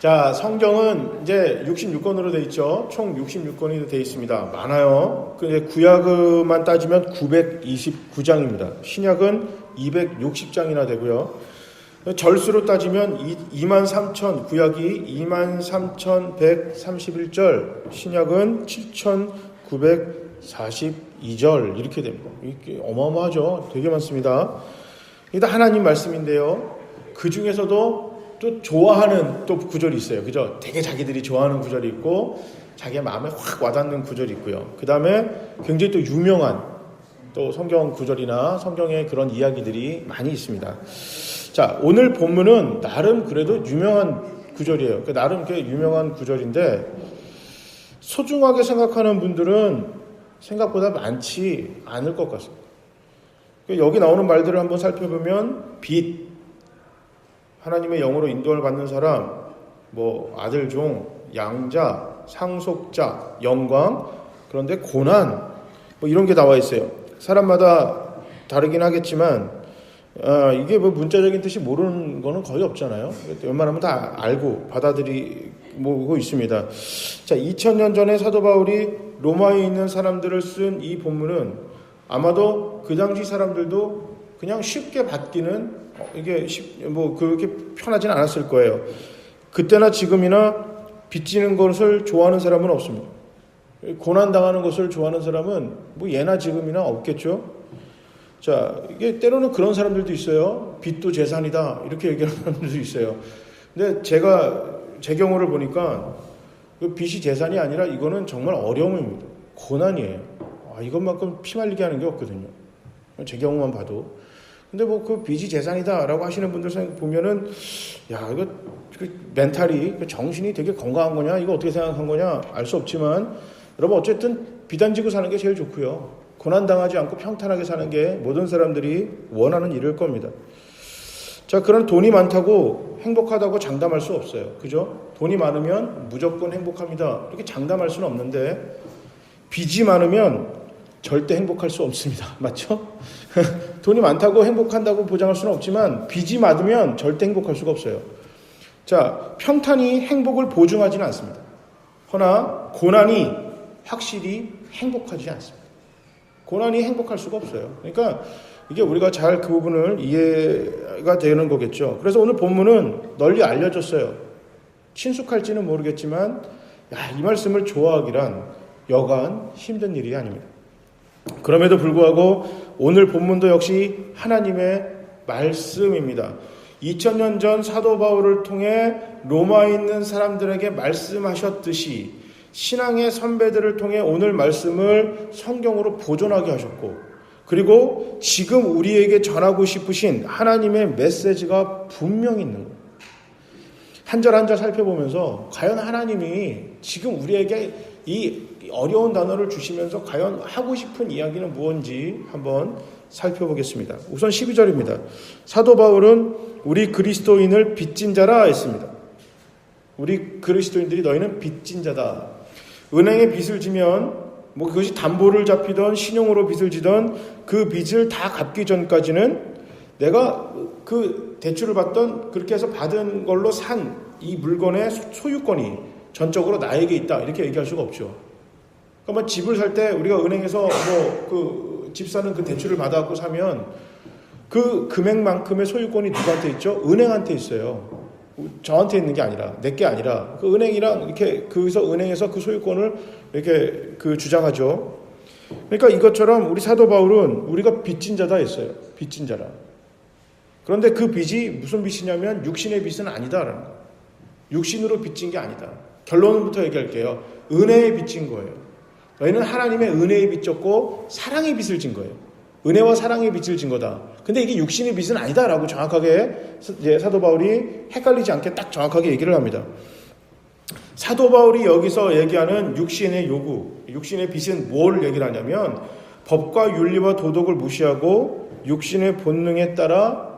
자, 성경은 이제 66권으로 되어 있죠. 총 66권이 되어 있습니다. 많아요. 근데 구약만 따지면 929장입니다. 신약은 260장이나 되고요. 절수로 따지면 23,000, 구약이 23,131절, 신약은 7,942절 이렇게 됩니다. 이게 어마어마하죠. 되게 많습니다. 이게 다 하나님 말씀인데요. 그 중에서도 또 좋아하는 또 구절이 있어요. 그죠? 되게 자기들이 좋아하는 구절이 있고 자기의 마음에 확 와닿는 구절이 있고요. 그 다음에 굉장히 또 유명한 또 성경 구절이나 성경의 그런 이야기들이 많이 있습니다. 자, 오늘 본문은 나름 그래도 유명한 구절이에요. 나름 꽤 유명한 구절인데 소중하게 생각하는 분들은 생각보다 많지 않을 것 같습니다. 여기 나오는 말들을 한번 살펴보면 빛, 하나님의 영으로 인도를 받는 사람, 뭐 아들 종, 양자, 상속자, 영광, 그런데 고난, 뭐 이런 게 나와 있어요. 사람마다 다르긴 하겠지만 이게 뭐 문자적인 뜻이 모르는 거는 거의 없잖아요. 웬만하면 다 알고 받아들이고 있습니다. 자, 2000년 전에 사도 바울이 로마에 있는 사람들을 쓴 이 본문은 아마도 그 당시 사람들도 그냥 쉽게 받기는 이게 뭐 그렇게 편하지는 않았을 거예요. 그때나 지금이나 빚지는 것을 좋아하는 사람은 없습니다. 고난 당하는 것을 좋아하는 사람은 뭐 예나 지금이나 없겠죠. 자, 이게 때로는 그런 사람들도 있어요. 빚도 재산이다 이렇게 얘기하는 사람들도 있어요. 근데 제가 제 경우를 보니까 그 빚이 재산이 아니라 이거는 정말 어려움입니다. 고난이에요. 이것만큼 피 말리게 하는 게 없거든요. 제 경우만 봐도. 근데 뭐 그 빚이 재산이다라고 하시는 분들 보면은 야, 이거 멘탈이 정신이 되게 건강한 거냐, 이거 어떻게 생각한 거냐 알 수 없지만 여러분 어쨌든 빚 안 지고 사는 게 제일 좋고요. 고난 당하지 않고 평탄하게 사는 게 모든 사람들이 원하는 일일 겁니다. 자, 그런 돈이 많다고 행복하다고 장담할 수 없어요. 그죠? 돈이 많으면 무조건 행복합니다. 이렇게 장담할 수는 없는데 빚이 많으면 절대 행복할 수 없습니다. 맞죠? 돈이 많다고 행복한다고 보장할 수는 없지만 빚이 많으면 절대 행복할 수가 없어요. 자, 평탄이 행복을 보증하지는 않습니다. 허나 고난이 확실히 행복하지 않습니다. 고난이 행복할 수가 없어요. 그러니까 이게 우리가 잘 그 부분을 이해가 되는 거겠죠. 그래서 오늘 본문은 널리 알려졌어요. 친숙할지는 모르겠지만 이 말씀을 좋아하기란 여간 힘든 일이 아닙니다. 그럼에도 불구하고 오늘 본문도 역시 하나님의 말씀입니다. 2000년 전 사도 바울을 통해 로마에 있는 사람들에게 말씀하셨듯이 신앙의 선배들을 통해 오늘 말씀을 성경으로 보존하게 하셨고, 그리고 지금 우리에게 전하고 싶으신 하나님의 메시지가 분명히 있는 거예요. 한 절 한 절 살펴보면서 과연 하나님이 지금 우리에게 이 어려운 단어를 주시면서 과연 하고 싶은 이야기는 무엇인지 한번 살펴보겠습니다. 우선 12절입니다. 사도 바울은 우리 그리스도인을 빚진 자라 했습니다. 우리 그리스도인들이 너희는 빚진 자다. 은행에 빚을 지면 뭐 그것이 담보를 잡히던 신용으로 빚을 지던 그 빚을 다 갚기 전까지는 내가 그 대출을 받던 그렇게 해서 받은 걸로 산 이 물건의 소유권이 전적으로 나에게 있다 이렇게 얘기할 수가 없죠. 그러니까 집을 살 때 우리가 은행에서 집 사는 그 대출을 받아갖고 사면 그 금액만큼의 소유권이 누구한테 있죠? 은행한테 있어요. 저한테 있는 게 아니라, 내게 아니라 그 은행이랑 이렇게 그래서 은행에서 그 소유권을 이렇게 주장하죠. 그러니까 이것처럼 우리 사도 바울은 우리가 빚진 자다 했어요. 빚진 자라. 그런데 그 빚이 무슨 빚이냐면 육신의 빚은 아니다라는 거예요. 육신으로 빚진 게 아니다. 결론부터 얘기할게요. 은혜의 빚진 거예요. 너희는 하나님의 은혜의 빚졌고 사랑의 빚을 진 거예요. 은혜와 사랑의 빚을 진 거다. 근데 이게 육신의 빚은 아니다라고 정확하게 사도 바울이 헷갈리지 않게 딱 정확하게 얘기를 합니다. 사도 바울이 여기서 얘기하는 육신의 요구, 육신의 빚은 뭘 얘기를 하냐면 법과 윤리와 도덕을 무시하고 육신의 본능에 따라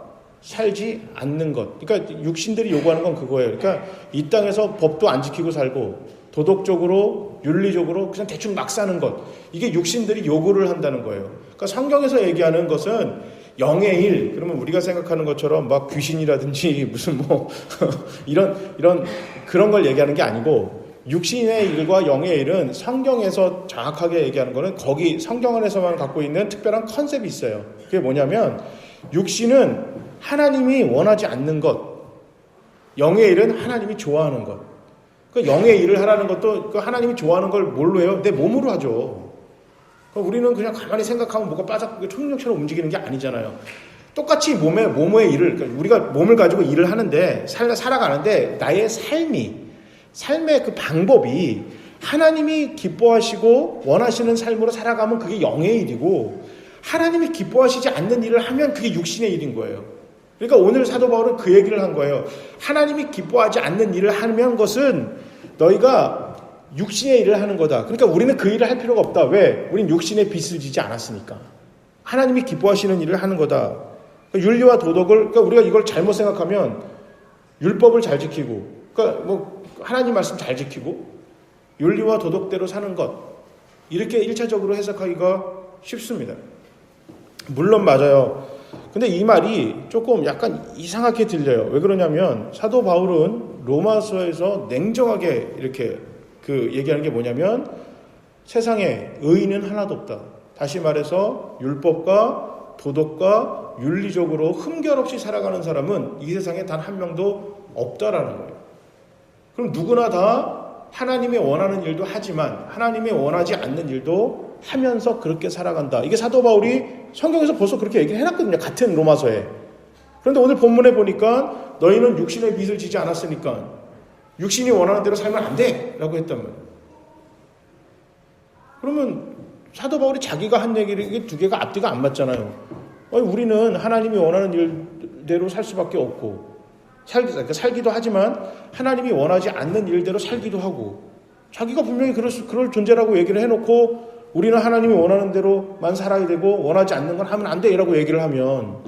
살지 않는 것. 그러니까 육신들이 요구하는 건 그거예요. 그러니까 이 땅에서 법도 안 지키고 살고 도덕적으로 윤리적으로 그냥 대충 막 사는 것. 이게 육신들이 요구를 한다는 거예요. 그러니까 성경에서 얘기하는 것은 영의 일, 그러면 우리가 생각하는 것처럼 막 귀신이라든지 무슨 뭐 이런 그런 걸 얘기하는 게 아니고, 육신의 일과 영의 일은 성경에서 정확하게 얘기하는 거는 거기 성경 안에서만 갖고 있는 특별한 컨셉이 있어요. 그게 뭐냐면 육신은 하나님이 원하지 않는 것, 영의 일은 하나님이 좋아하는 것. 그 영의 일을 하라는 것도 그 하나님이 좋아하는 걸 뭘로 해요? 내 몸으로 하죠. 우리는 그냥 가만히 생각하면 뭐가 빠삭하게 초능력처럼 움직이는 게 아니잖아요. 똑같이 몸의 일을, 그러니까 우리가 몸을 가지고 일을 하는데, 살아가는데, 나의 삶의 그 방법이 하나님이 기뻐하시고 원하시는 삶으로 살아가면 그게 영의 일이고, 하나님이 기뻐하시지 않는 일을 하면 그게 육신의 일인 거예요. 그러니까 오늘 사도 바울은 그 얘기를 한 거예요. 하나님이 기뻐하지 않는 일을 하면 것은 너희가 육신의 일을 하는 거다. 그러니까 우리는 그 일을 할 필요가 없다. 왜? 우린 육신의 빚을 지지 않았으니까. 하나님이 기뻐하시는 일을 하는 거다. 윤리와 도덕을, 그러니까 우리가 이걸 잘못 생각하면 율법을 잘 지키고, 그러니까 뭐 하나님 말씀 잘 지키고 윤리와 도덕대로 사는 것, 이렇게 1차적으로 해석하기가 쉽습니다. 물론 맞아요. 근데 이 말이 조금 약간 이상하게 들려요. 왜 그러냐면 사도 바울은 로마서에서 냉정하게 이렇게 얘기하는 게 뭐냐면 세상에 의인은 하나도 없다. 다시 말해서 율법과 도덕과 윤리적으로 흠결 없이 살아가는 사람은 이 세상에 단 한 명도 없다라는 거예요. 그럼 누구나 다 하나님의 원하는 일도 하지만 하나님의 원하지 않는 일도 하면서 그렇게 살아간다. 이게 사도 바울이 성경에서 벌써 그렇게 얘기를 해놨거든요. 같은 로마서에. 그런데 오늘 본문에 보니까 너희는 육신의 빚을 지지 않았으니까 육신이 원하는 대로 살면 안 돼! 라고 했단 말이에요. 그러면 사도 바울이 자기가 한 얘기를, 이게 두 개가 앞뒤가 안 맞잖아요. 우리는 하나님이 원하는 일대로 살 수밖에 없고, 살기도 하지만 하나님이 원하지 않는 일대로 살기도 하고, 자기가 분명히 그럴 존재라고 얘기를 해놓고 우리는 하나님이 원하는 대로만 살아야 되고 원하지 않는 건 하면 안 돼! 라고 얘기를 하면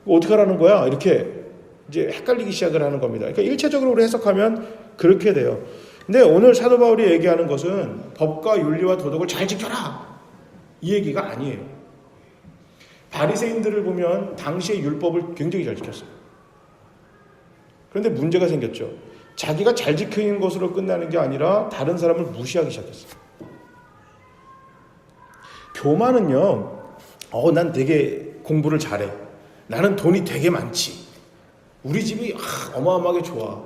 어떻게 하라는 거야? 이렇게 이제 헷갈리기 시작을 하는 겁니다. 그러니까 일차적으로 우리 해석하면 그렇게 돼요. 근데 오늘 사도 바울이 얘기하는 것은 법과 윤리와 도덕을 잘 지켜라! 이 얘기가 아니에요. 바리새인들을 보면 당시의 율법을 굉장히 잘 지켰어요. 그런데 문제가 생겼죠. 자기가 잘 지키는 것으로 끝나는 게 아니라 다른 사람을 무시하기 시작했어요. 교만은요, 난 되게 공부를 잘해. 나는 돈이 되게 많지. 우리 집이 어마어마하게 좋아.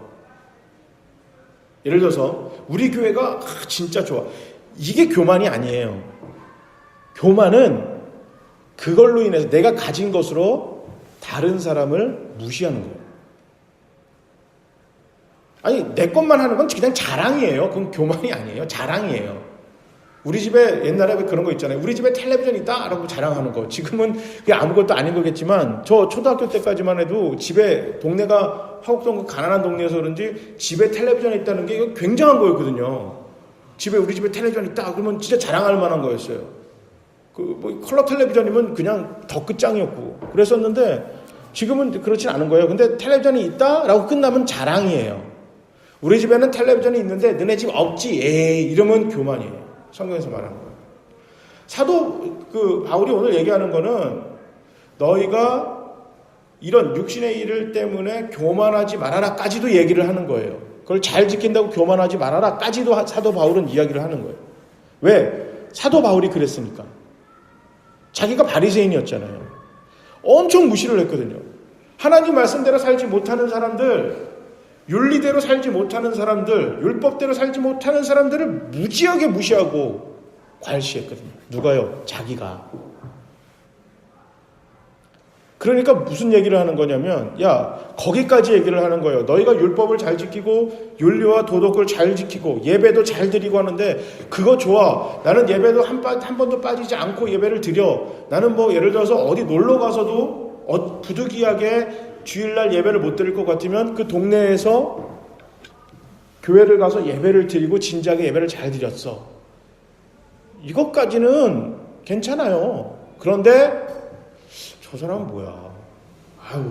예를 들어서 우리 교회가 진짜 좋아. 이게 교만이 아니에요. 교만은 그걸로 인해서 내가 가진 것으로 다른 사람을 무시하는 거예요. 아니, 내 것만 하는 건 그냥 자랑이에요. 그건 교만이 아니에요. 자랑이에요. 우리 집에 옛날에 그런 거 있잖아요. 우리 집에 텔레비전 있다! 라고 자랑하는 거. 지금은 그게 아무것도 아닌 거겠지만, 저 초등학교 때까지만 해도 집에, 동네가 화곡동 가난한 동네여서 그런지 집에 텔레비전이 있다는 게 이거 굉장한 거였거든요. 우리 집에 텔레비전 있다! 그러면 진짜 자랑할 만한 거였어요. 컬러 텔레비전이면 그냥 더 끝장이었고, 그랬었는데, 지금은 그렇진 않은 거예요. 근데 텔레비전이 있다? 라고 끝나면 자랑이에요. 우리 집에는 텔레비전이 있는데 너네 집 없지? 에이, 이러면 교만이에요. 성경에서 말하는 거예요. 사도 바울이 오늘 얘기하는 거는 너희가 이런 육신의 일 때문에 교만하지 말아라까지도 얘기를 하는 거예요. 그걸 잘 지킨다고 교만하지 말아라까지도 사도 바울은 이야기를 하는 거예요. 왜? 사도 바울이 그랬으니까. 자기가 바리새인이었잖아요. 엄청 무시를 했거든요. 하나님 말씀대로 살지 못하는 사람들, 윤리대로 살지 못하는 사람들, 율법대로 살지 못하는 사람들을 무지하게 무시하고 괄시했거든요. 누가요? 자기가. 그러니까 무슨 얘기를 하는 거냐면, 거기까지 얘기를 하는 거예요. 너희가 율법을 잘 지키고 윤리와 도덕을 잘 지키고 예배도 잘 드리고 하는데 그거 좋아. 나는 예배도 한 번도 빠지지 않고 예배를 드려. 나는 뭐 예를 들어서 어디 놀러 가서도 부득이하게 주일날 예배를 못 드릴 것 같으면 그 동네에서 교회를 가서 예배를 드리고 진작에 예배를 잘 드렸어. 이것까지는 괜찮아요. 그런데 저 사람은 뭐야?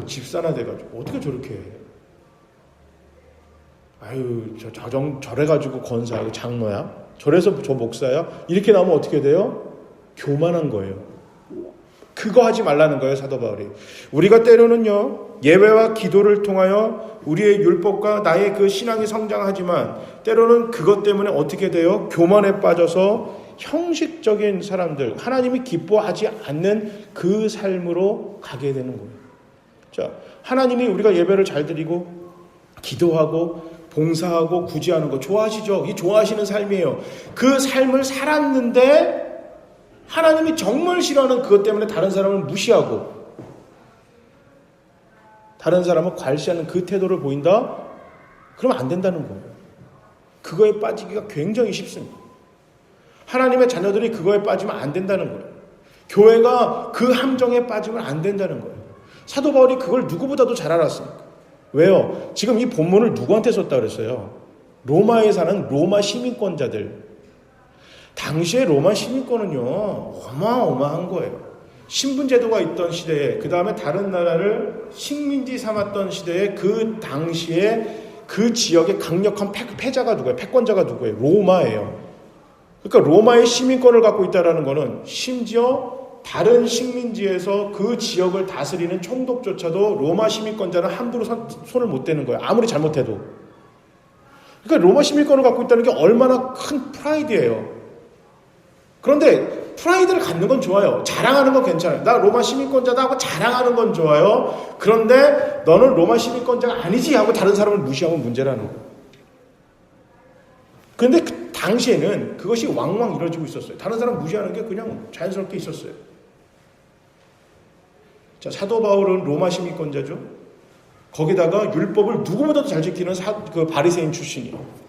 집사나 돼가지고 어떻게 저렇게 해? 저래가지고 권사야, 장로야? 저래서 저 목사야? 이렇게 나오면 어떻게 돼요? 교만한 거예요. 그거 하지 말라는 거예요, 사도 바울이. 우리가 때로는요, 예배와 기도를 통하여 우리의 율법과 나의 그 신앙이 성장하지만 때로는 그것 때문에 어떻게 돼요? 교만에 빠져서 형식적인 사람들, 하나님이 기뻐하지 않는 그 삶으로 가게 되는 거예요. 자, 하나님이 우리가 예배를 잘 드리고 기도하고 봉사하고 구제하는 거 좋아하시죠? 이 좋아하시는 삶이에요. 그 삶을 살았는데 하나님이 정말 싫어하는 그것 때문에 다른 사람을 무시하고 다른 사람을 괄시하는 그 태도를 보인다? 그러면 안 된다는 거예요. 그거에 빠지기가 굉장히 쉽습니다. 하나님의 자녀들이 그거에 빠지면 안 된다는 거예요. 교회가 그 함정에 빠지면 안 된다는 거예요. 사도 바울이 그걸 누구보다도 잘 알았습니다. 왜요? 지금 이 본문을 누구한테 썼다 그랬어요? 로마에 사는 로마 시민권자들. 당시에 로마 시민권은요, 어마어마한 거예요. 신분제도가 있던 시대에, 그 다음에 다른 나라를 식민지 삼았던 시대에 그 당시에 그 지역의 강력한 패자가 누구예요? 패권자가 누구예요? 로마예요. 그러니까 로마의 시민권을 갖고 있다는 것은 심지어 다른 식민지에서 그 지역을 다스리는 총독조차도 로마 시민권자는 함부로 손을 못 대는 거예요. 아무리 잘못해도. 그러니까 로마 시민권을 갖고 있다는 게 얼마나 큰 프라이드예요. 그런데 프라이드를 갖는 건 좋아요. 자랑하는 건 괜찮아요. 나 로마 시민권자다 하고 자랑하는 건 좋아요. 그런데 너는 로마 시민권자가 아니지 하고 다른 사람을 무시하면 문제라는 거예요. 그런데 그 당시에는 그것이 왕왕 이루어지고 있었어요. 다른 사람 무시하는 게 그냥 자연스럽게 있었어요. 자, 사도 바울은 로마 시민권자죠. 거기다가 율법을 누구보다도 잘 지키는 그 바리새인 출신이에요.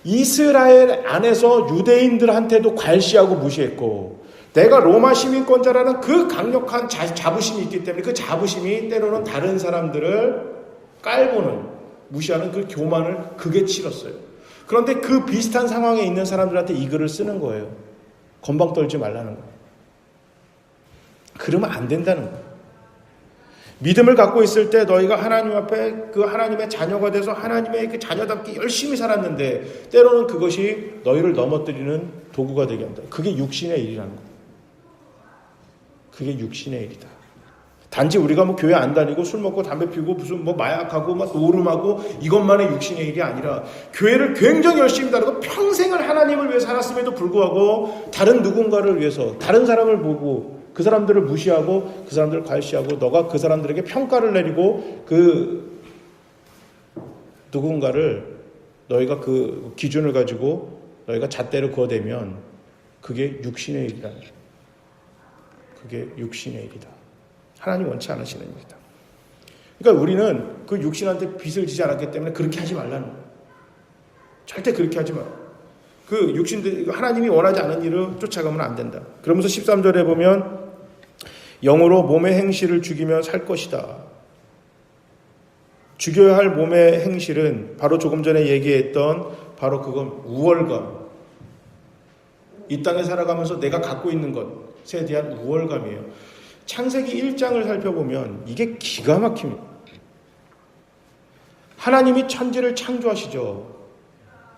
이스라엘 안에서 유대인들한테도 괄시하고 무시했고 내가 로마 시민권자라는 그 강력한 자부심이 있기 때문에 그 자부심이 때로는 다른 사람들을 깔보는 무시하는 그 교만을 극에 치렀어요. 그런데 그 비슷한 상황에 있는 사람들한테 이 글을 쓰는 거예요. 건방 떨지 말라는 거예요. 그러면 안 된다는 거예요. 믿음을 갖고 있을 때 너희가 하나님 앞에 그 하나님의 자녀가 돼서 하나님의 그 자녀답게 열심히 살았는데 때로는 그것이 너희를 넘어뜨리는 도구가 되게 한다. 그게 육신의 일이라는 거예요. 그게 육신의 일이다. 단지 우리가 뭐 교회 안 다니고 술 먹고 담배 피우고 무슨 뭐 마약하고 막 노름하고 이것만의 육신의 일이 아니라 교회를 굉장히 열심히 다니고 평생을 하나님을 위해 살았음에도 불구하고 다른 누군가를 위해서 다른 사람을 보고 그 사람들을 무시하고 그 사람들을 괄시하고 너가 그 사람들에게 평가를 내리고 그 누군가를 너희가 그 기준을 가지고 너희가 잣대를 그어대면 그게 육신의 일이다. 그게 육신의 일이다. 하나님 원치 않으시는 일이다. 그러니까 우리는 그 육신한테 빚을 지지 않았기 때문에 그렇게 하지 말라는 거예요. 절대 그렇게 하지 마. 그 육신들 하나님이 원하지 않은 일을 쫓아가면 안 된다. 그러면서 13절에 보면 영으로 몸의 행실을 죽이며 살 것이다. 죽여야 할 몸의 행실은 바로 조금 전에 얘기했던 바로 그건 우월감. 이 땅에 살아가면서 내가 갖고 있는 것에 대한 우월감이에요. 창세기 1장을 살펴보면 이게 기가 막힙니다. 하나님이 천지를 창조하시죠.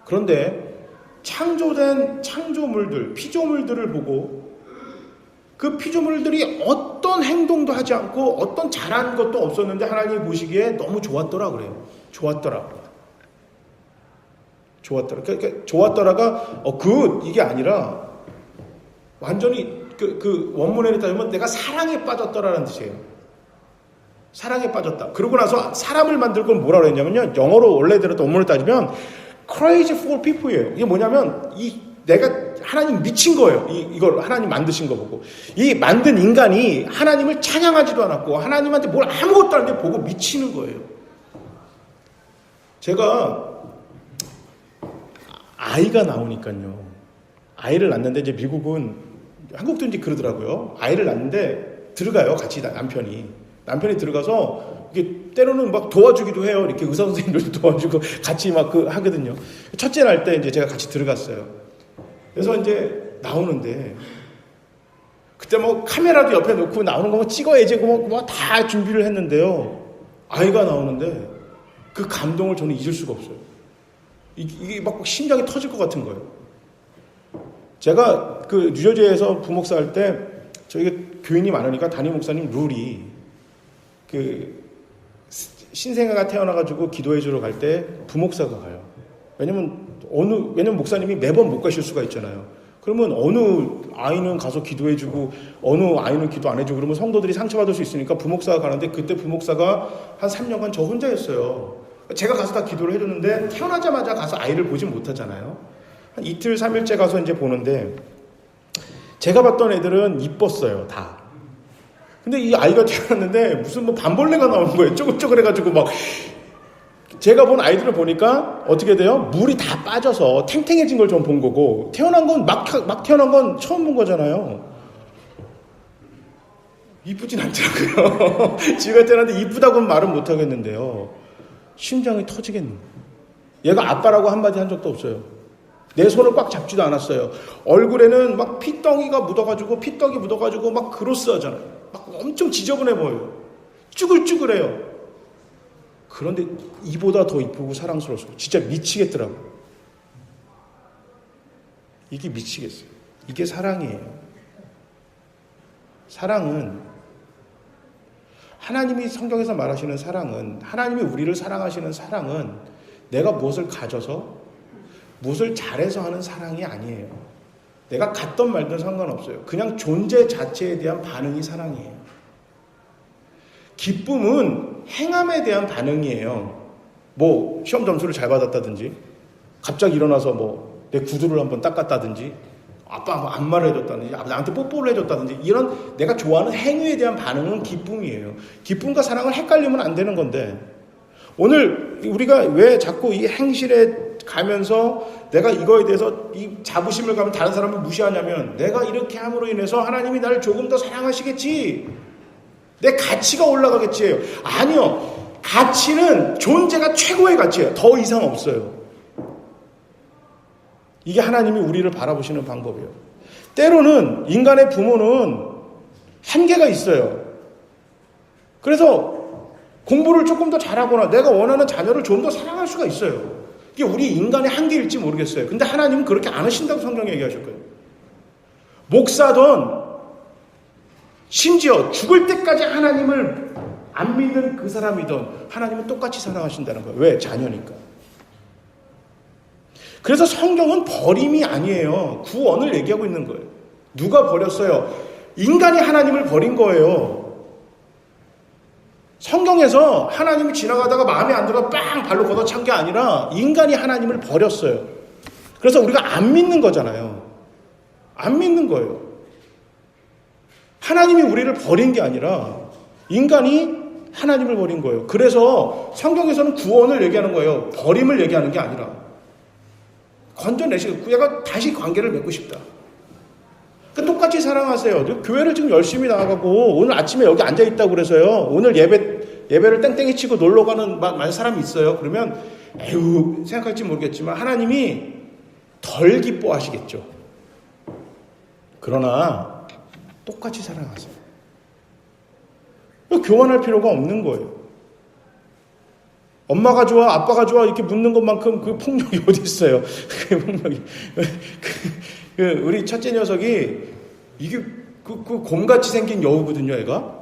그런데 창조된 창조물들, 피조물들을 보고 그 피조물들이 어떤 행동도 하지 않고 어떤 잘한 것도 없었는데 하나님이 보시기에 너무 좋았더라 그래요. 좋았더라. 그러니까 좋았더라가 이게 아니라 완전히 그 원문에 따르면 내가 사랑에 빠졌더라는 뜻이에요. 사랑에 빠졌다. 그러고 나서 사람을 만들 건 뭐라고 했냐면요. 영어로 원래대로 원문을 따지면 crazy for people이에요. 이게 뭐냐면 내가 하나님 미친 거예요. 이걸 하나님 만드신 거 보고. 이 만든 인간이 하나님을 찬양하지도 않았고 하나님한테 뭘 아무것도 안 돼 보고 미치는 거예요. 제가 아이가 나오니까요. 아이를 낳는데 이제 미국은 한국도 이제 그러더라고요. 아이를 낳는데 들어가요. 같이 남편이 들어가서 이게 때로는 막 도와주기도 해요. 이렇게 의사 선생님들도 도와주고 같이 막 하거든요. 첫째 날 때 이제 제가 같이 들어갔어요. 그래서 이제 나오는데 그때 뭐 카메라도 옆에 놓고 나오는 거 찍어야지 뭐 다 준비를 했는데요. 아이가 나오는데 그 감동을 저는 잊을 수가 없어요. 이게 막 심장이 터질 것 같은 거예요. 제가 그 뉴저지에서 부목사 할 때 저희 교인이 많으니까 담임 목사님 룰이 그 신생아가 태어나가지고 기도해주러 갈 때 부목사가 가요. 왜냐면 목사님이 매번 못 가실 수가 있잖아요. 그러면 어느 아이는 가서 기도해주고 어느 아이는 기도 안 해주고 그러면 성도들이 상처받을 수 있으니까 부목사가 가는데 그때 부목사가 한 3년간 저 혼자였어요. 제가 가서 다 기도를 해줬는데 태어나자마자 가서 아이를 보지 못하잖아요. 한 이틀 3일째 가서 이제 보는데 제가 봤던 애들은 이뻤어요, 다. 근데 이 아이가 태어났는데 무슨 뭐 반벌레가 나오는 거예요. 쪼글쪼글해가지고 막. 제가 본 아이들을 보니까 어떻게 돼요? 물이 다 빠져서 탱탱해진 걸 좀 본 거고, 태어난 건 막 태어난 건 처음 본 거잖아요. 이쁘진 않더라고요. 지가 태어났는데 이쁘다고는 말은 못 하겠는데요. 심장이 터지겠네. 얘가 아빠라고 한마디 한 적도 없어요. 내 손을 꽉 잡지도 않았어요. 얼굴에는 막 피떡이 묻어가지고 막 그로스 하잖아요. 막 엄청 지저분해 보여요. 쭈글쭈글해요. 그런데 이보다 더 이쁘고 사랑스러웠어요. 진짜 미치겠더라고요. 이게 미치겠어요. 이게 사랑이에요. 사랑은 하나님이 성경에서 말하시는 사랑은, 하나님이 우리를 사랑하시는 사랑은 내가 무엇을 가져서 무엇을 잘해서 하는 사랑이 아니에요. 내가 갔던 말든 상관없어요. 그냥 존재 자체에 대한 반응이 사랑이에요. 기쁨은 행함에 대한 반응이에요. 뭐 시험 점수를 잘 받았다든지, 갑자기 일어나서 뭐 내 구두를 한번 닦았다든지, 아빠 안마를 해줬다든지, 나한테 뽀뽀를 해줬다든지, 이런 내가 좋아하는 행위에 대한 반응은 기쁨이에요. 기쁨과 사랑을 헷갈리면 안 되는 건데, 오늘 우리가 왜 자꾸 이 행실에 가면서 내가 이거에 대해서 이 자부심을 가면 다른 사람을 무시하냐면, 내가 이렇게 함으로 인해서 하나님이 나를 조금 더 사랑하시겠지, 내 가치가 올라가겠지예요. 아니요. 가치는 존재가 최고의 가치예요. 더 이상 없어요. 이게 하나님이 우리를 바라보시는 방법이에요. 때로는 인간의 부모는 한계가 있어요. 그래서 공부를 조금 더 잘하거나 내가 원하는 자녀를 좀 더 사랑할 수가 있어요. 이게 우리 인간의 한계일지 모르겠어요. 근데 하나님은 그렇게 안 하신다고 성경에 얘기하셨거든요. 목사든 심지어 죽을 때까지 하나님을 안 믿는 그 사람이든 하나님은 똑같이 사랑하신다는 거예요. 왜? 자녀니까. 그래서 성경은 버림이 아니에요. 구원을 얘기하고 있는 거예요. 누가 버렸어요? 인간이 하나님을 버린 거예요. 성경에서 하나님이 지나가다가 마음에 안 들어 빵 발로 걷어찬 게 아니라 인간이 하나님을 버렸어요. 그래서 우리가 안 믿는 거잖아요. 안 믿는 거예요. 하나님이 우리를 버린 게 아니라 인간이 하나님을 버린 거예요. 그래서 성경에서는 구원을 얘기하는 거예요. 버림을 얘기하는 게 아니라. 건져내시고 얘가 다시 관계를 맺고 싶다. 그러니까 똑같이 사랑하세요. 교회를 지금 열심히 나가고 오늘 아침에 여기 앉아있다고 그래서요. 오늘 예배를 땡땡이 치고 놀러 가는 많은 사람이 있어요. 그러면 에휴 생각할지 모르겠지만 하나님이 덜 기뻐하시겠죠. 그러나 똑같이 사랑하세요. 교환할 필요가 없는 거예요. 엄마가 좋아, 아빠가 좋아 이렇게 묻는 것만큼 그 폭력이 어디 있어요? 그 폭력이. 우리 첫째 녀석이 이게 그 곰같이 생긴 여우거든요, 애가.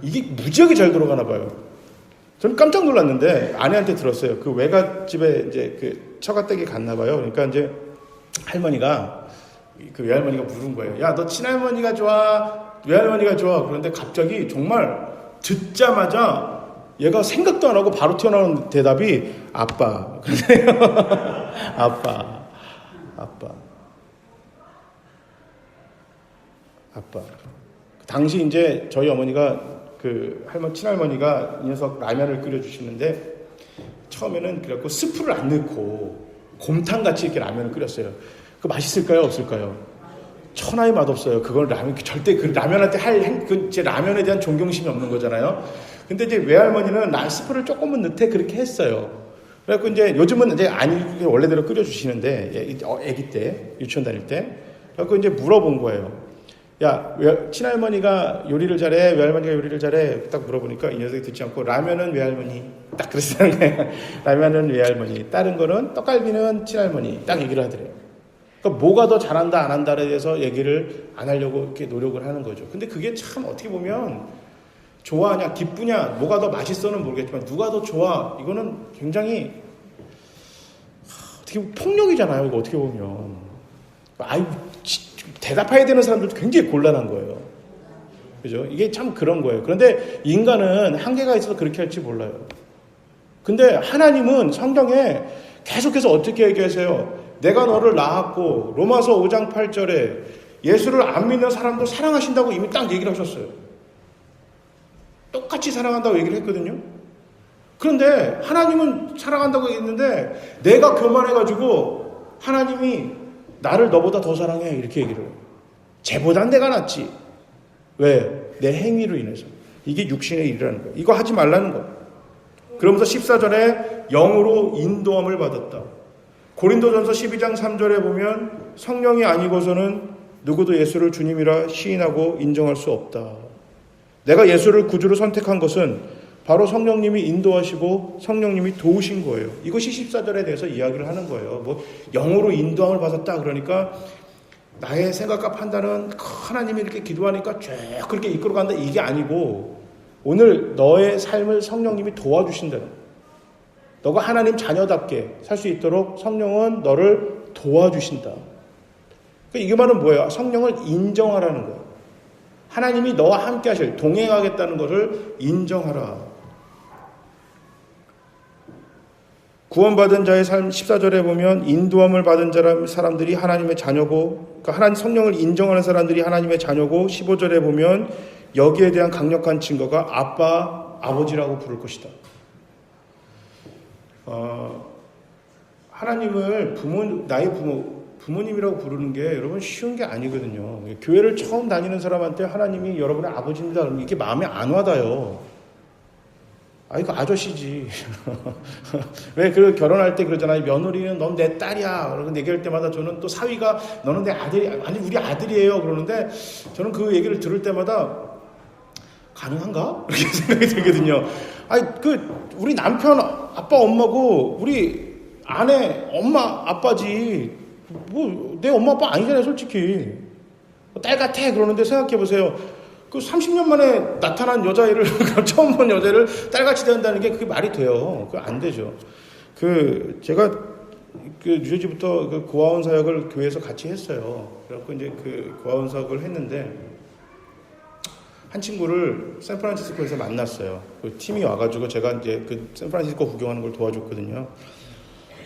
이게 무지하게 잘 돌아가나 봐요. 저는 깜짝 놀랐는데 아내한테 들었어요. 그 외갓집에 이제 그 처가댁에 갔나 봐요. 그러니까 이제 할머니가 그 외할머니가 물은 거예요. 야, 너 친할머니가 좋아? 외할머니가 좋아? 그런데 갑자기 정말 듣자마자 얘가 생각도 안 하고 바로 튀어나오는 대답이 아빠. 아빠. 당시 이제 저희 어머니가 그 친할머니가 이 녀석 라면을 끓여주시는데 처음에는 그래갖고 스프를 안 넣고 곰탕같이 이렇게 라면을 끓였어요. 그거 맛있을까요? 없을까요? 천하의 맛없어요. 그걸 절대 그 라면한테 제 라면에 대한 존경심이 없는 거잖아요. 근데 이제 외할머니는 스프를 조금은 넣되 그렇게 했어요. 그래갖고 이제 요즘은 이제 원래대로 끓여주시는데, 아기 때, 유치원 다닐 때. 그래갖고 이제 물어본 거예요. 야, 친할머니가 요리를 잘해? 외할머니가 요리를 잘해? 딱 물어보니까 이 녀석이 듣지 않고 라면은 외할머니. 딱 그랬다는 거예요. 라면은 외할머니. 다른 거는 떡갈비는 친할머니. 딱 얘기를 하더래요. 그러니까 뭐가 더 잘한다 안 한다에 대해서 얘기를 안 하려고 이렇게 노력을 하는 거죠. 근데 그게 참 어떻게 보면 좋아하냐 기쁘냐 뭐가 더 맛있어는 모르겠지만 누가 더 좋아 이거는 굉장히 어떻게 보면 폭력이잖아요. 이거 어떻게 보면 대답해야 되는 사람들도 굉장히 곤란한 거예요. 그죠? 이게 참 그런 거예요. 그런데 인간은 한계가 있어서 그렇게 할지 몰라요. 근데 하나님은 성경에 계속해서 어떻게 얘기하세요? 내가 너를 낳았고 로마서 5장 8절에 예수를 안 믿는 사람도 사랑하신다고 이미 딱 얘기를 하셨어요. 똑같이 사랑한다고 얘기를 했거든요. 그런데 하나님은 사랑한다고 얘기했는데 내가 교만해가지고 하나님이 나를 너보다 더 사랑해 이렇게 얘기를 해요. 쟤보단 내가 낫지. 왜? 내 행위로 인해서. 이게 육신의 일이라는 거예요. 이거 하지 말라는 거예요. 그러면서 14절에 영으로 인도함을 받았다. 고린도전서 12장 3절에 보면 성령이 아니고서는 누구도 예수를 주님이라 시인하고 인정할 수 없다. 내가 예수를 구주로 선택한 것은 바로 성령님이 인도하시고 성령님이 도우신 거예요. 이것이 14절에 대해서 이야기를 하는 거예요. 뭐 영으로 인도함을 받았다 그러니까 나의 생각과 판단은 하나님이 이렇게 기도하니까 쭉 그렇게 이끌어간다 이게 아니고 오늘 너의 삶을 성령님이 도와주신다는 너가 하나님 자녀답게 살 수 있도록 성령은 너를 도와주신다. 그러니까 이게 말은 뭐예요? 성령을 인정하라는 거예요. 하나님이 너와 함께 하실 동행하겠다는 것을 인정하라. 구원받은 자의 삶 14절에 보면 인도함을 받은 사람들이 하나님의 자녀고 그러니까 하나님 성령을 인정하는 사람들이 하나님의 자녀고 15절에 보면 여기에 대한 강력한 증거가 아빠, 아버지라고 부를 것이다. 하나님을 나의 부모님이라고 부르는 게 여러분 쉬운 게 아니거든요. 교회를 처음 다니는 사람한테 하나님이 여러분의 아버지입니다. 그러면 이게 마음에 안 와닿아요. 이거 아저씨지. 왜 결혼할 때 그러잖아요. 며느리는 넌 내 딸이야. 그러고 얘기할 때마다 저는 또 사위가 너는 내 아들이 아니 우리 아들이에요. 그러는데 저는 그 얘기를 들을 때마다 가능한가? 이렇게 생각이 들거든요. 우리 남편 아빠 엄마고 우리 아내 엄마 아빠지. 뭐 내 엄마 아빠 아니잖아요, 솔직히. 딸 같아 그러는데 생각해 보세요. 30년 만에 나타난 여자애를 처음 본 여자를 딸같이 대한다는 게 그게 말이 돼요. 그거 안 되죠. 제가 뉴저지부터 고아원 사역을 교회에서 같이 했어요. 그래갖고 이제 고아원 사역을 했는데 한 친구를 샌프란시스코에서 만났어요. 그 팀이 와가지고 제가 이제 샌프란시스코 구경하는 걸 도와줬거든요.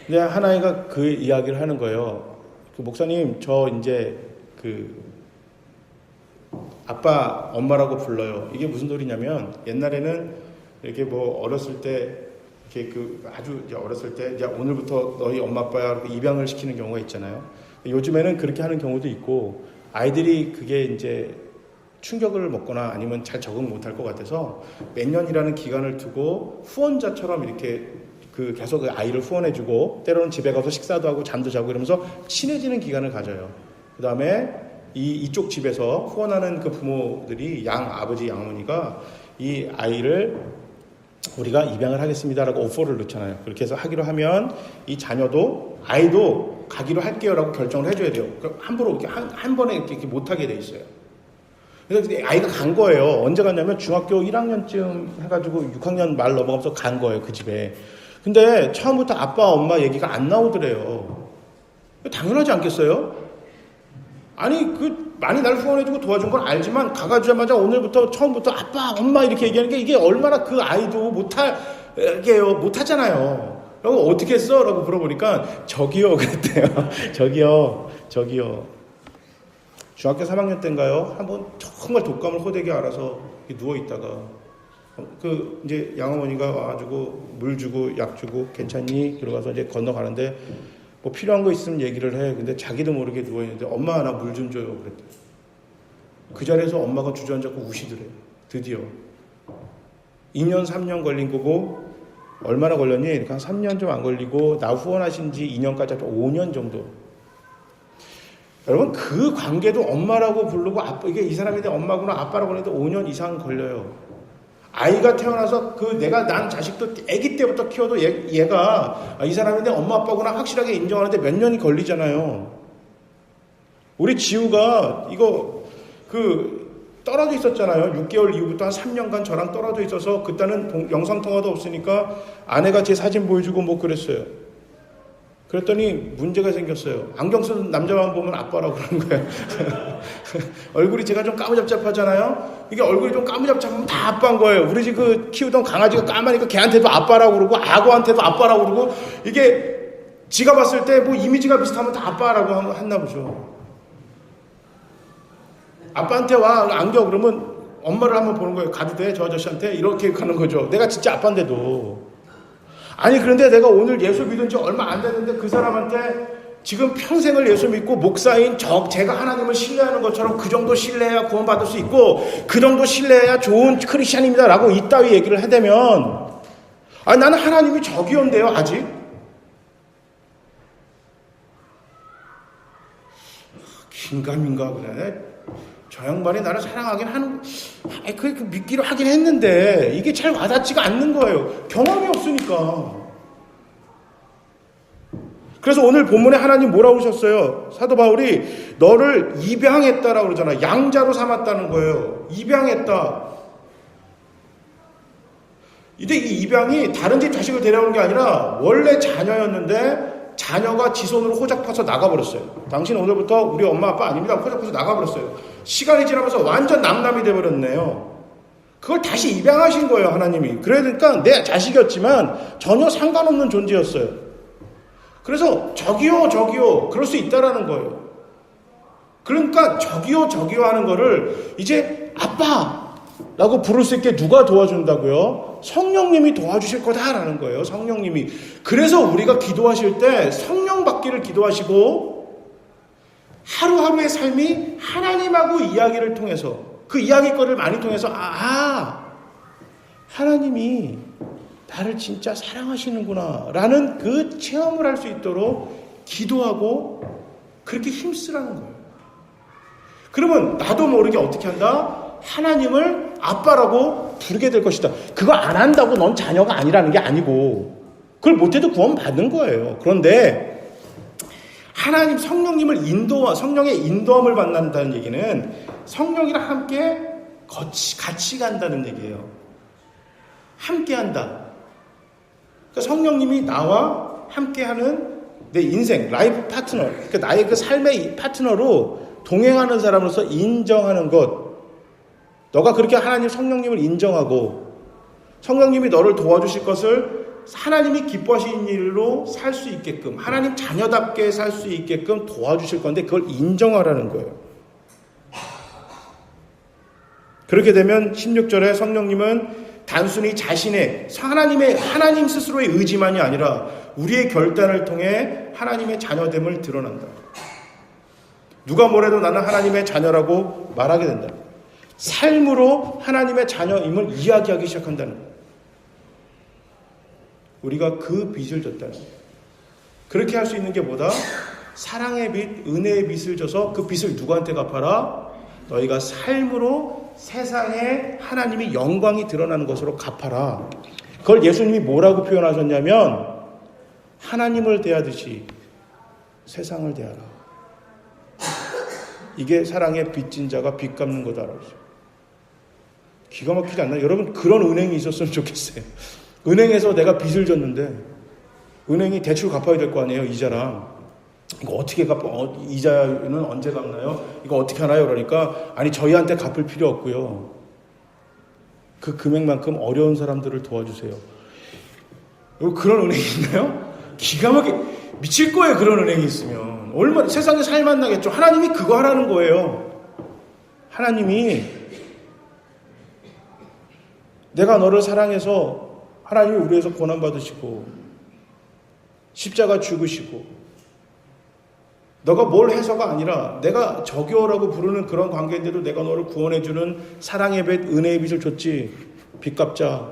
근데 하나이가 그 이야기를 하는 거예요. 목사님, 저 이제 아빠, 엄마라고 불러요. 이게 무슨 소리냐면 옛날에는 이렇게 뭐 어렸을 때 이렇게 아주 이제 어렸을 때 이제 오늘부터 너희 엄마 아빠야 입양을 시키는 경우가 있잖아요. 요즘에는 그렇게 하는 경우도 있고 아이들이 그게 이제 충격을 먹거나 아니면 잘 적응 못할 것 같아서 몇 년이라는 기간을 두고 후원자처럼 이렇게 계속 그 아이를 후원해주고 때로는 집에 가서 식사도 하고 잠도 자고 이러면서 친해지는 기간을 가져요. 그 다음에 이쪽 집에서 후원하는 그 부모들이 아버지, 양어머니가 이 아이를 우리가 입양을 하겠습니다라고 오퍼를 넣잖아요. 그렇게 해서 하기로 하면 이 자녀도 아이도 가기로 할게요라고 결정을 해줘야 돼요. 그럼 함부로 이렇게 한 번에 이렇게 못하게 돼 있어요. 그래서 아이가 간 거예요. 언제 갔냐면 중학교 1학년쯤 해가지고 6학년 말 넘어가면서 간 거예요. 그 집에. 근데 처음부터 아빠, 엄마 얘기가 안 나오더래요. 당연하지 않겠어요? 아니, 많이 날 후원해주고 도와준 건 알지만, 가가자마자 오늘부터, 처음부터 아빠, 엄마 이렇게 얘기하는 게 이게 얼마나 그 아이도 못하잖아요. 그리고 어떻게 했어? 라고 물어보니까, 저기요, 그랬대요. 저기요. 중학교 3학년 때인가요? 한번 정말 독감을 호되게 알아서 누워있다가, 이제 양어머니가 와가지고 물 주고 약 주고 괜찮니? 들어가서 이제 건너가는데 뭐 필요한 거 있으면 얘기를 해. 근데 자기도 모르게 누워있는데 엄마 나 물 좀 줘요. 그랬대. 그 자리에서 엄마가 주저앉았고 우시더래요. 드디어. 2년 3년 걸린 거고 얼마나 걸렸니? 그러니까 한 3년 좀 안 걸리고 나 후원하신 지 2년까지 5년 정도. 여러분 그 관계도 엄마라고 부르고 이게 이 사람이 내 엄마구나 아빠라고 하는데 5년 이상 걸려요. 아이가 태어나서 내가 난 자식도 아기 때부터 키워도 얘가 이 사람이 내 엄마 아빠구나 확실하게 인정하는데 몇 년이 걸리잖아요. 우리 지우가 이거 떨어져 있었잖아요. 6개월 이후부터 한 3년간 저랑 떨어져 있어서 그때는 영상통화도 없으니까 아내가 제 사진 보여주고 뭐 그랬어요. 그랬더니 문제가 생겼어요. 안경 쓰는 남자만 보면 아빠라고 그러는 거예요. 얼굴이 제가 좀 까무잡잡하잖아요. 이게 얼굴이 좀 까무잡잡하면 다 아빠인 거예요. 우리 집 키우던 강아지가 까마니까 걔한테도 아빠라고 그러고 악어한테도 아빠라고 그러고 이게 지가 봤을 때 뭐 이미지가 비슷하면 다 아빠라고 했나 보죠. 아빠한테 와 안겨 그러면 엄마를 한번 보는 거예요. 가도 돼? 저 아저씨한테? 이렇게 가는 거죠. 내가 진짜 아빠인데도. 아니 그런데 내가 오늘 예수 믿은 지 얼마 안 됐는데 그 사람한테 지금 평생을 예수 믿고 목사인 제가 하나님을 신뢰하는 것처럼 그 정도 신뢰해야 구원받을 수 있고 그 정도 신뢰해야 좋은 크리스찬입니다 라고 이따위 얘기를 해대면 나는 하나님이 저기요인데요 아직. 긴가민가 그래. 저 양반이 나를 사랑하긴 하는, 그 믿기로 하긴 했는데, 이게 잘 와닿지가 않는 거예요. 경험이 없으니까. 그래서 오늘 본문에 하나님 뭐라고 하셨어요? 사도 바울이 너를 입양했다라고 그러잖아. 양자로 삼았다는 거예요. 입양했다. 이제 이 입양이 다른 집 자식을 데려오는 게 아니라, 원래 자녀였는데, 자녀가 지 손으로 호작파서 나가버렸어요. 당신 오늘부터 우리 엄마 아빠 아닙니다. 호작파서 나가버렸어요. 시간이 지나면서 완전 남남이 돼버렸네요. 그걸 다시 입양하신 거예요, 하나님이. 그러니까 내 자식이었지만 전혀 상관없는 존재였어요. 그래서 저기요 그럴 수 있다라는 거예요. 그러니까 저기요 하는 거를 이제 아빠라고 부를 수 있게 누가 도와준다고요? 성령님이 도와주실 거다라는 거예요. 성령님이. 그래서 우리가 기도하실 때 성령 받기를 기도하시고 하루하루의 삶이 하나님하고 이야기를 통해서 그 이야기거리를 많이 통해서 하나님이 나를 진짜 사랑하시는구나 라는 그 체험을 할 수 있도록 기도하고 그렇게 힘쓰라는 거예요. 그러면 나도 모르게 어떻게 한다? 하나님을 아빠라고 부르게 될 것이다. 그거 안 한다고 넌 자녀가 아니라는 게 아니고 그걸 못해도 구원 받는 거예요. 그런데 하나님 성령님을 성령의 인도함을 받는다는 얘기는 성령이랑 함께 같이 간다는 얘기예요. 함께 한다. 그러니까 성령님이 나와 함께하는 내 인생, 라이프 파트너, 그러니까 나의 그 삶의 파트너로 동행하는 사람으로서 인정하는 것. 너가 그렇게 하나님 성령님을 인정하고 성령님이 너를 도와주실 것을 하나님이 기뻐하시는 일로 살 수 있게끔 하나님 자녀답게 살 수 있게끔 도와주실 건데 그걸 인정하라는 거예요. 그렇게 되면 16절에 성령님은 단순히 자신의 하나님 스스로의 의지만이 아니라 우리의 결단을 통해 하나님의 자녀됨을 드러난다. 누가 뭐래도 나는 하나님의 자녀라고 말하게 된다. 삶으로 하나님의 자녀임을 이야기하기 시작한다는 거예요. 우리가 그 빚을 졌다는 거예요. 그렇게 할 수 있는 게 뭐다? 사랑의 빚, 은혜의 빚을 져서 그 빚을 누구한테 갚아라? 너희가 삶으로 세상에 하나님의 영광이 드러나는 것으로 갚아라. 그걸 예수님이 뭐라고 표현하셨냐면 하나님을 대하듯이 세상을 대하라. 이게 사랑의 빚진 자가 빚 갚는 거다라고 했어요. 기가 막히지 않나요? 여러분 그런 은행이 있었으면 좋겠어요. 은행에서 내가 빚을 졌는데 은행이 대출 갚아야 될 거 아니에요. 이자랑. 이거 어떻게 갚아? 이자는 언제 갚나요? 이거 어떻게 하나요? 그러니까 아니 저희한테 갚을 필요 없고요. 그 금액만큼 어려운 사람들을 도와주세요. 그런 은행이 있나요? 기가 막히게 미칠 거예요. 그런 은행이 있으면. 얼마나 세상에 살만 나겠죠. 하나님이 그거 하라는 거예요. 하나님이 내가 너를 사랑해서 하나님이 우리 위해서 고난받으시고 십자가 죽으시고 너가 뭘 해서가 아니라 내가 저교라고 부르는 그런 관계인데도 내가 너를 구원해주는 사랑의 빚, 은혜의 빚을 줬지. 빚 갚자.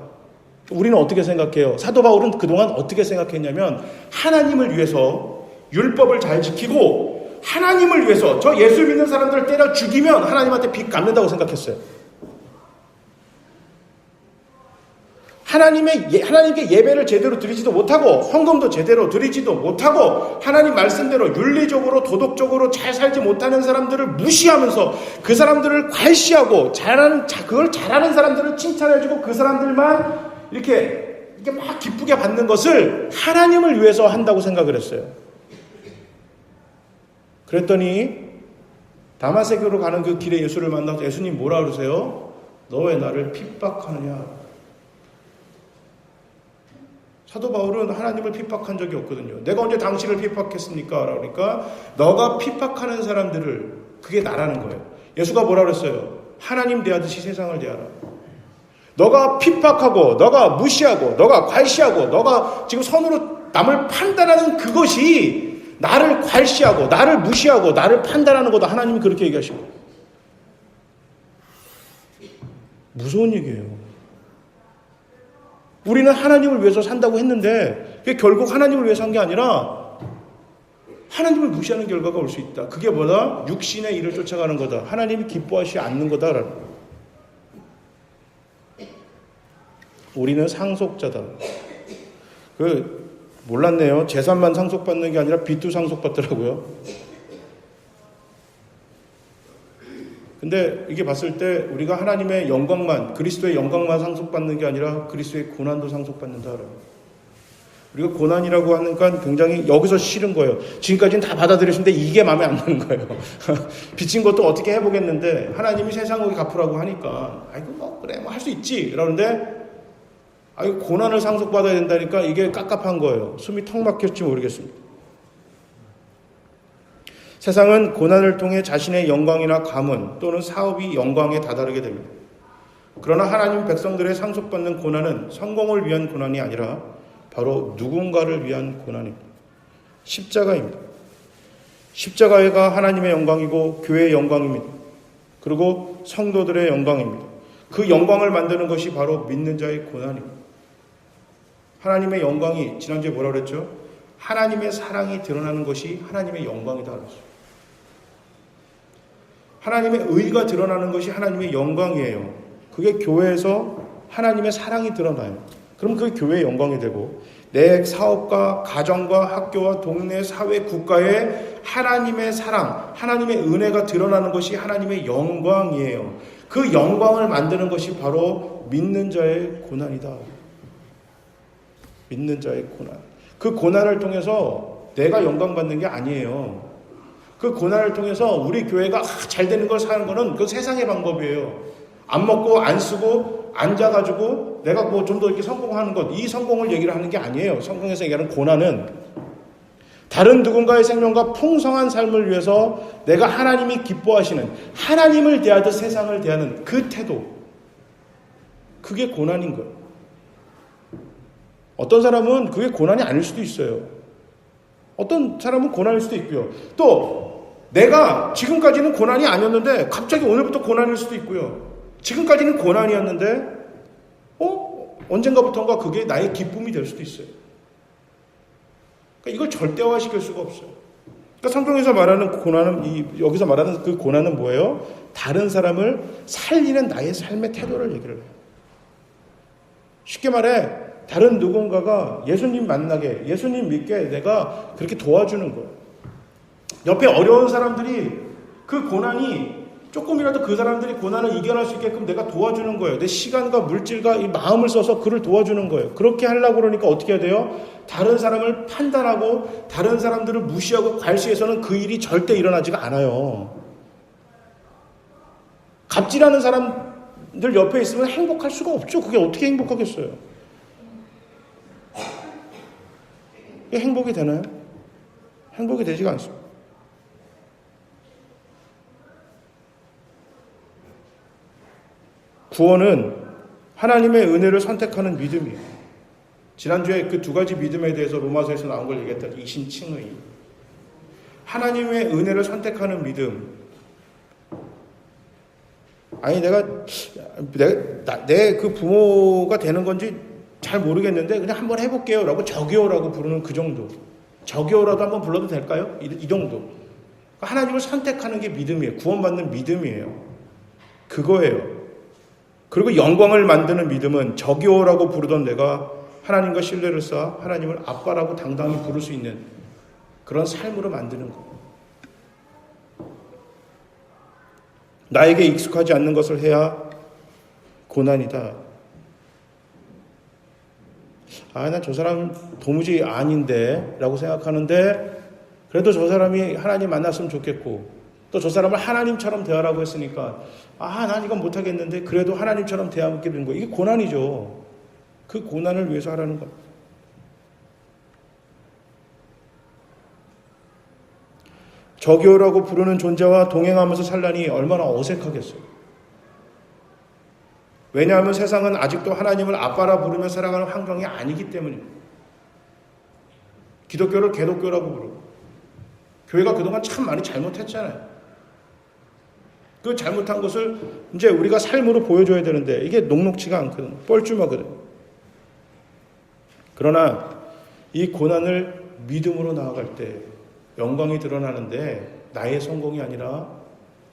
우리는 어떻게 생각해요? 사도 바울은 그동안 어떻게 생각했냐면 하나님을 위해서 율법을 잘 지키고 하나님을 위해서 저 예수 믿는 사람들을 때려 죽이면 하나님한테 빚 갚는다고 생각했어요. 하나님께 예배를 제대로 드리지도 못하고 헌금도 제대로 드리지도 못하고 하나님 말씀대로 윤리적으로 도덕적으로 잘 살지 못하는 사람들을 무시하면서 그 사람들을 괄시하고 그걸 잘하는 사람들을 칭찬해주고 그 사람들만 이렇게 막 기쁘게 받는 것을 하나님을 위해서 한다고 생각을 했어요. 그랬더니 다마섹으로 가는 그 길에 예수를 만나서 예수님 뭐라 그러세요? 너 왜 나를 핍박하느냐? 사도 바울은 하나님을 핍박한 적이 없거든요. 내가 언제 당신을 핍박했습니까? 그러니까 너가 핍박하는 사람들을 그게 나라는 거예요. 예수가 뭐라 그랬어요? 하나님 대하듯이 세상을 대하라. 너가 핍박하고 너가 무시하고 너가 괄시하고 너가 지금 선으로 남을 판단하는 그것이 나를 괄시하고 나를 무시하고 나를 판단하는 거다. 하나님이 그렇게 얘기하시고. 무서운 얘기예요. 우리는 하나님을 위해서 산다고 했는데 그게 결국 하나님을 위해서 산 게 아니라 하나님을 무시하는 결과가 올 수 있다. 그게 뭐다? 육신의 일을 쫓아가는 거다. 하나님이 기뻐하시지 않는 거다라는. 우리는 상속자다. 몰랐네요. 재산만 상속받는 게 아니라 빚도 상속받더라고요. 근데 이게 봤을 때 우리가 하나님의 영광만, 그리스도의 영광만 상속받는 게 아니라 그리스도의 고난도 상속받는다. 우리가 고난이라고 하니까 굉장히 여기서 싫은 거예요. 지금까지는 다 받아들였는데 이게 마음에 안 드는 거예요. 빚진 것도 어떻게 해보겠는데 하나님이 세상을 갚으라고 하니까 아이고 그래 할 수 있지. 그러는데 고난을 상속받아야 된다니까 이게 깝깝한 거예요. 숨이 턱 막힐지 모르겠습니다. 세상은 고난을 통해 자신의 영광이나 가문 또는 사업이 영광에 다다르게 됩니다. 그러나 하나님 백성들의 상속받는 고난은 성공을 위한 고난이 아니라 바로 누군가를 위한 고난입니다. 십자가입니다. 십자가가 하나님의 영광이고 교회의 영광입니다. 그리고 성도들의 영광입니다. 그 영광을 만드는 것이 바로 믿는 자의 고난입니다. 하나님의 영광이 지난주에 뭐라고 그랬죠? 하나님의 사랑이 드러나는 것이 하나님의 영광이다 그랬어요. 하나님의 의가 드러나는 것이 하나님의 영광이에요. 그게 교회에서 하나님의 사랑이 드러나요. 그럼 그게 교회의 영광이 되고 내 사업과 가정과 학교와 동네, 사회, 국가에 하나님의 사랑, 하나님의 은혜가 드러나는 것이 하나님의 영광이에요. 그 영광을 만드는 것이 바로 믿는 자의 고난이다. 믿는 자의 고난. 그 고난을 통해서 내가 영광받는 게 아니에요. 그 고난을 통해서 우리 교회가 잘 되는 걸 사는 거는 그 세상의 방법이에요. 안 먹고 안 쓰고 앉아가지고 내가 뭐 좀 더 이렇게 성공하는 것, 이 성공을 얘기를 하는 게 아니에요. 성공에서 얘기하는 고난은 다른 누군가의 생명과 풍성한 삶을 위해서 내가 하나님이 기뻐하시는 하나님을 대하듯 세상을 대하는 그 태도, 그게 고난인 거예요. 어떤 사람은 그게 고난이 아닐 수도 있어요. 어떤 사람은 고난일 수도 있고요. 또 내가 지금까지는 고난이 아니었는데 갑자기 오늘부터 고난일 수도 있고요. 지금까지는 고난이었는데 언젠가부터인가 그게 나의 기쁨이 될 수도 있어요. 그러니까 이걸 절대화시킬 수가 없어요. 그러니까 성경에서 말하는 고난은 여기서 말하는 그 고난은 뭐예요? 다른 사람을 살리는 나의 삶의 태도를 얘기를 해요. 쉽게 말해 다른 누군가가 예수님 만나게, 예수님 믿게 내가 그렇게 도와주는 거예요. 옆에 어려운 사람들이 그 고난이 조금이라도 그 사람들이 고난을 이겨낼 수 있게끔 내가 도와주는 거예요. 내 시간과 물질과 이 마음을 써서 그를 도와주는 거예요. 그렇게 하려고 그러니까 어떻게 해야 돼요? 다른 사람을 판단하고 다른 사람들을 무시하고 괄시해서는 그 일이 절대 일어나지가 않아요. 갑질하는 사람들 옆에 있으면 행복할 수가 없죠. 그게 어떻게 행복하겠어요? 이게 행복이 되나요? 행복이 되지가 않습니다. 구원은 하나님의 은혜를 선택하는 믿음이에요. 지난주에 그 두 가지 믿음에 대해서 로마서에서 나온 걸 얘기했다. 이신칭의. 하나님의 은혜를 선택하는 믿음. 아니 내 그 부모가 되는 건지 잘 모르겠는데 그냥 한번 해볼게요 라고 저기요라고 부르는 그 정도. 저기요라도 한번 불러도 될까요? 이 정도. 하나님을 선택하는 게 믿음이에요. 구원받는 믿음이에요. 그거예요. 그리고 영광을 만드는 믿음은 저기요라고 부르던 내가 하나님과 신뢰를 쌓아 하나님을 아빠라고 당당히 부를 수 있는 그런 삶으로 만드는 것. 나에게 익숙하지 않는 것을 해야 고난이다. 나 저 사람 도무지 아닌데 라고 생각하는데 그래도 저 사람이 하나님 만났으면 좋겠고 또 저 사람을 하나님처럼 대하라고 했으니까 난 이건 못하겠는데 그래도 하나님처럼 대하게 되는 거예요. 이게 고난이죠. 그 고난을 위해서 하라는 것. 저기요라고 부르는 존재와 동행하면서 살라니 얼마나 어색하겠어요. 왜냐하면 세상은 아직도 하나님을 아빠라 부르며 살아가는 환경이 아니기 때문입니다. 기독교를 개독교라고 부르고 교회가 그동안 참 많이 잘못했잖아요. 그 잘못한 것을 이제 우리가 삶으로 보여줘야 되는데 이게 녹록지가 않거든. 뻘쭘하거든. 그러나 이 고난을 믿음으로 나아갈 때 영광이 드러나는데 나의 성공이 아니라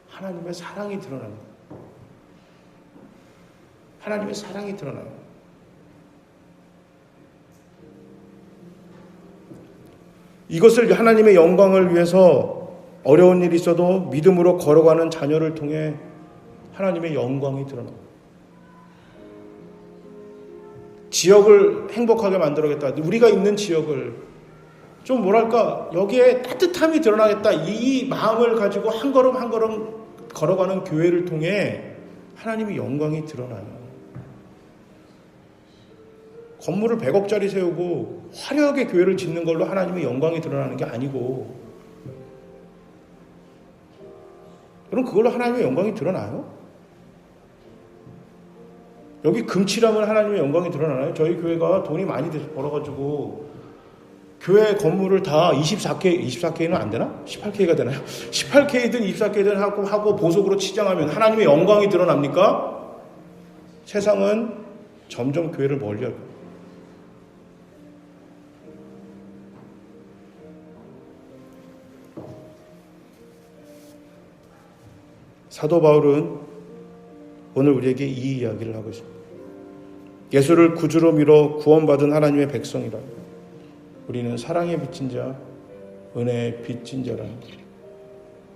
하나님의 사랑이 드러납니다. 하나님의 사랑이 드러나요. 이것을 하나님의 영광을 위해서 어려운 일이 있어도 믿음으로 걸어가는 자녀를 통해 하나님의 영광이 드러납니다. 지역을 행복하게 만들어야겠다. 우리가 있는 지역을 좀 여기에 따뜻함이 드러나겠다. 이 마음을 가지고 한 걸음 한 걸음 걸어가는 교회를 통해 하나님의 영광이 드러나요. 건물을 100억짜리 세우고 화려하게 교회를 짓는 걸로 하나님의 영광이 드러나는 게 아니고 그럼 그걸로 하나님의 영광이 드러나요? 여기 금칠하면 하나님의 영광이 드러나나요? 저희 교회가 돈이 많이 벌어가지고 교회 건물을 다 24K는 안 되나? 18K가 되나요? 18K든 24K든 하고 보석으로 치장하면 하나님의 영광이 드러납니까? 세상은 점점 교회를 멀리하고 사도 바울은 오늘 우리에게 이 이야기를 하고 있습니다. 예수를 구주로 밀어 구원받은 하나님의 백성이라 우리는 사랑에 빚진 자, 은혜에 빚진 자라는 것.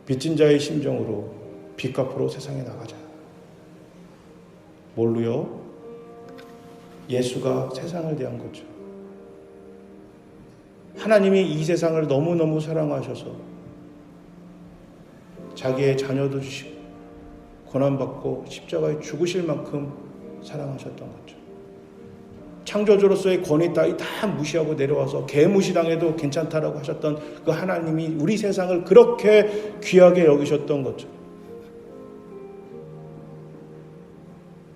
빚진 자의 심정으로 빚갚으러 세상에 나가자. 뭘로요? 예수가 세상을 대한 거죠. 하나님이 이 세상을 너무너무 사랑하셔서 자기의 자녀도 주시고 고난받고 십자가에 죽으실 만큼 사랑하셨던 거죠. 창조주로서의 권위 따위 다 무시하고 내려와서 개무시당해도 괜찮다라고 하셨던 그 하나님이 우리 세상을 그렇게 귀하게 여기셨던 거죠.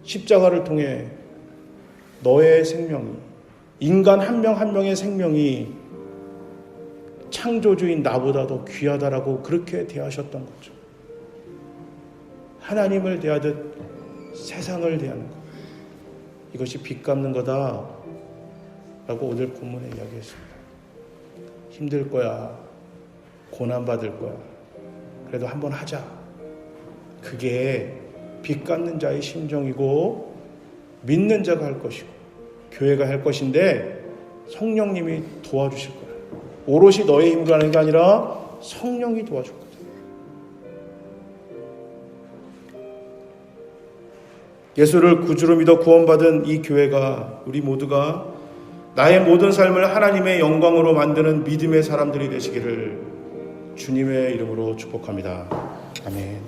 십자가를 통해 너의 생명이, 인간 한 명 한 명의 생명이 창조주인 나보다 더 귀하다라고 그렇게 대하셨던 거죠. 하나님을 대하듯 세상을 대하는 것. 이것이 빚 갚는 거다 라고 오늘 본문에 이야기했습니다. 힘들 거야. 고난받을 거야. 그래도 한번 하자. 그게 빚 갚는 자의 심정이고 믿는 자가 할 것이고 교회가 할 것인데 성령님이 도와주실 거야. 오롯이 너의 힘으로 하는 게 아니라 성령이 도와줄 거야. 예수를 구주로 믿어 구원받은 이 교회가 우리 모두가 나의 모든 삶을 하나님의 영광으로 만드는 믿음의 사람들이 되시기를 주님의 이름으로 축복합니다. 아멘.